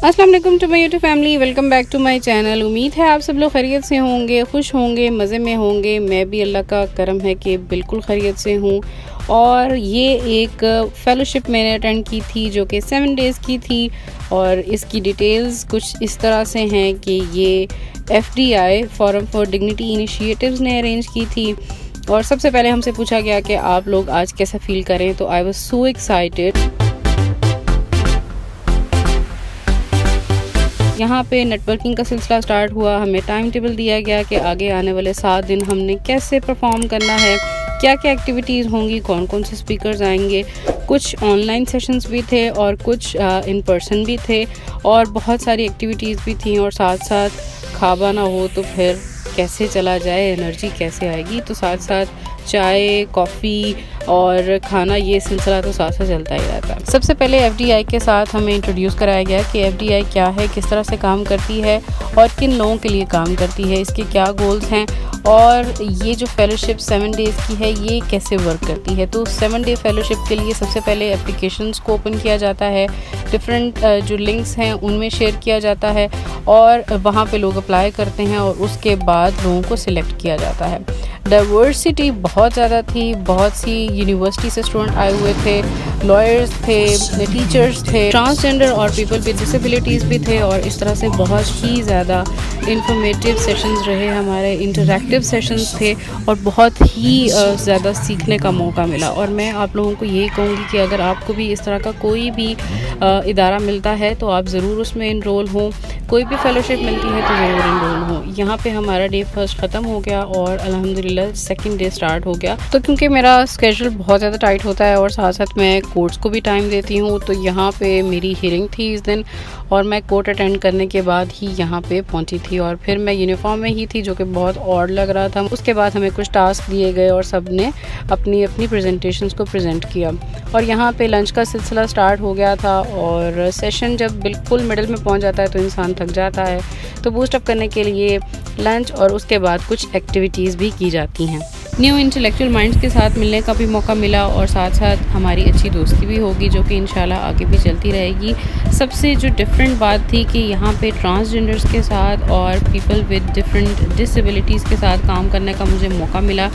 अस्सलाम वालेकुम to my YouTube family, welcome back to my channel. उम्मीद है आप सब लोग खैरियत से होंगे, खुश होंगे, मज़े में होंगे। मैं भी अल्लाह का करम है कि बिल्कुल खैरियत से हूँ। और ये एक फ़ेलोशिप मैंने अटेंड की थी जो कि 7 डेज़ की थी और इसकी डिटेल्स कुछ इस तरह से हैं कि ये FDI forum for dignity initiatives ने अरेंज की थी। और सबसे पहले हमसे पूछा गया कि आप लोग आज कैसा फ़ील करें, तो आई वाज सो एक्साइटेड। यहाँ पे नेटवर्किंग का सिलसिला स्टार्ट हुआ। हमें टाइम टेबल दिया गया कि आगे आने वाले 7 दिन हमने कैसे परफॉर्म करना है, क्या क्या एक्टिविटीज़ होंगी, कौन कौन से स्पीकर्स आएंगे। कुछ ऑनलाइन सेशंस भी थे और कुछ इन पर्सन भी थे और बहुत सारी एक्टिविटीज़ भी थी। और साथ साथ खाबा ना हो तो फिर कैसे चला जाए, एनर्जी कैसे आएगी। तो साथ साथ चाय, कॉफ़ी और खाना, ये सिलसिला तो साथ साथ चलता ही रहता है। सबसे पहले FDI के साथ हमें इंट्रोड्यूस कराया गया कि FDI क्या है, किस तरह से काम करती है और किन लोगों के लिए काम करती है, इसके क्या गोल्स हैं और ये जो फ़ेलोशिप 7 डेज़ की है ये कैसे वर्क करती है। तो 7 डे फ़ेलोशिप के लिए सबसे पहले एप्लीकेशंस को ओपन किया जाता है, डिफरेंट जो लिंक्स हैं उनमें शेयर किया जाता है और वहाँ पे लोग अप्लाई करते हैं और उसके बाद लोगों को सिलेक्ट किया जाता है। डाइवर्सिटी बहुत ज़्यादा थी, बहुत सी यूनिवर्सिटी से स्टूडेंट आए हुए थे, लॉयर्स थे, टीचर्स थे, ट्रांसजेंडर और पीपल विद डिसेबिलिटीज़ भी थे। और इस तरह से बहुत ही ज़्यादा इंफॉर्मेटिव सेशंस रहे हमारे, इंटरैक्टिव सेशंस थे और बहुत ही ज़्यादा सीखने का मौका मिला। और मैं आप लोगों को यही कहूँगी कि अगर आपको भी इस तरह का कोई भी इदारा मिलता है तो आप ज़रूर उसमें इनरोल हों। कोई भी फ़ेलोशिप मिलती है तो ज़रूर इनरोल हो। यहाँ पे हमारा डे फर्स्ट ख़त्म हो गया और अल्हम्दुलिल्लाह 2nd डे स्टार्ट हो गया। तो क्योंकि मेरा स्केड्यूल बहुत ज़्यादा टाइट होता है और साथ साथ मैं कोर्ट्स को भी टाइम देती हूँ, तो यहाँ पे मेरी हियरिंग थी इस दिन और मैं कोर्ट अटेंड करने के बाद ही यहाँ पे पहुँची थी। और फिर मैं यूनिफॉर्म में ही थी जो कि बहुत ऑड लग रहा था। उसके बाद हमें कुछ टास्क दिए गए और सब ने अपनी अपनी प्रेजेंटेशंस को प्रेजेंट किया और यहाँ पे लंच का सिलसिला स्टार्ट हो गया था। और सेशन जब बिल्कुल मिडिल में पहुँच जाता है तो इंसान थक जाता है, तो बूस्ट अप करने के लिए लंच और उसके बाद कुछ एक्टिविटीज़ भी की जाती हैं। न्यू इंटेलेक्चुअल माइंड्स के साथ मिलने का भी मौका मिला और साथ साथ हमारी अच्छी दोस्ती भी होगी जो कि इंशाल्लाह आगे भी चलती रहेगी। सबसे जो डिफरेंट बात थी कि यहाँ पे ट्रांसजेंडर्स के साथ और पीपल विद डिफरेंट डिसेबिलिटीज़ के साथ काम करने का मुझे मौका मिला,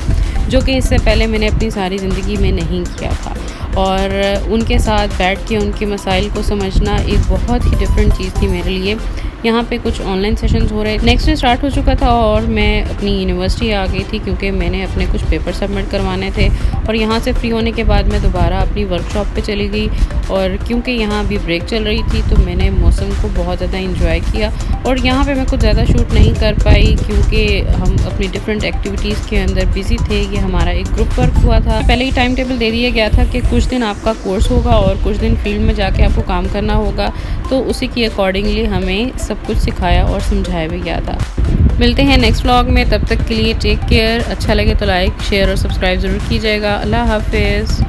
जो कि इससे पहले मैंने अपनी सारी ज़िंदगी में नहीं किया था। और उनके साथ बैठ के उनके मसाइल को समझना एक बहुत ही डिफरेंट चीज़ थी मेरे लिए। यहाँ पे कुछ ऑनलाइन सेशंस हो रहे, नेक्स्ट डे स्टार्ट हो चुका था और मैं अपनी यूनिवर्सिटी आ गई थी क्योंकि मैंने अपने कुछ पेपर सबमिट करवाने थे। और यहाँ से फ्री होने के बाद मैं दोबारा अपनी वर्कशॉप पे चली गई और क्योंकि यहाँ अभी ब्रेक चल रही थी तो मैंने मौसम को बहुत ज़्यादा इंजॉय किया। और यहाँ पे मैं कुछ ज़्यादा शूट नहीं कर पाई क्योंकि हम अपनी डिफरेंट एक्टिविटीज़ के अंदर बिज़ी थे। ये हमारा एक ग्रुप वर्क हुआ था, पहले ही टाइम टेबल दे दिया गया था कि कुछ दिन आपका कोर्स होगा और कुछ दिन फील्ड में जाके आपको काम करना होगा, तो उसी की अकॉर्डिंगली हमें सब कुछ सिखाया और समझाया भी गया था। मिलते हैं नेक्स्ट व्लॉग में, तब तक के लिए टेक केयर। अच्छा लगे तो लाइक, शेयर और सब्सक्राइब ज़रूर कीजिएगा। अल्लाह हाफिज़।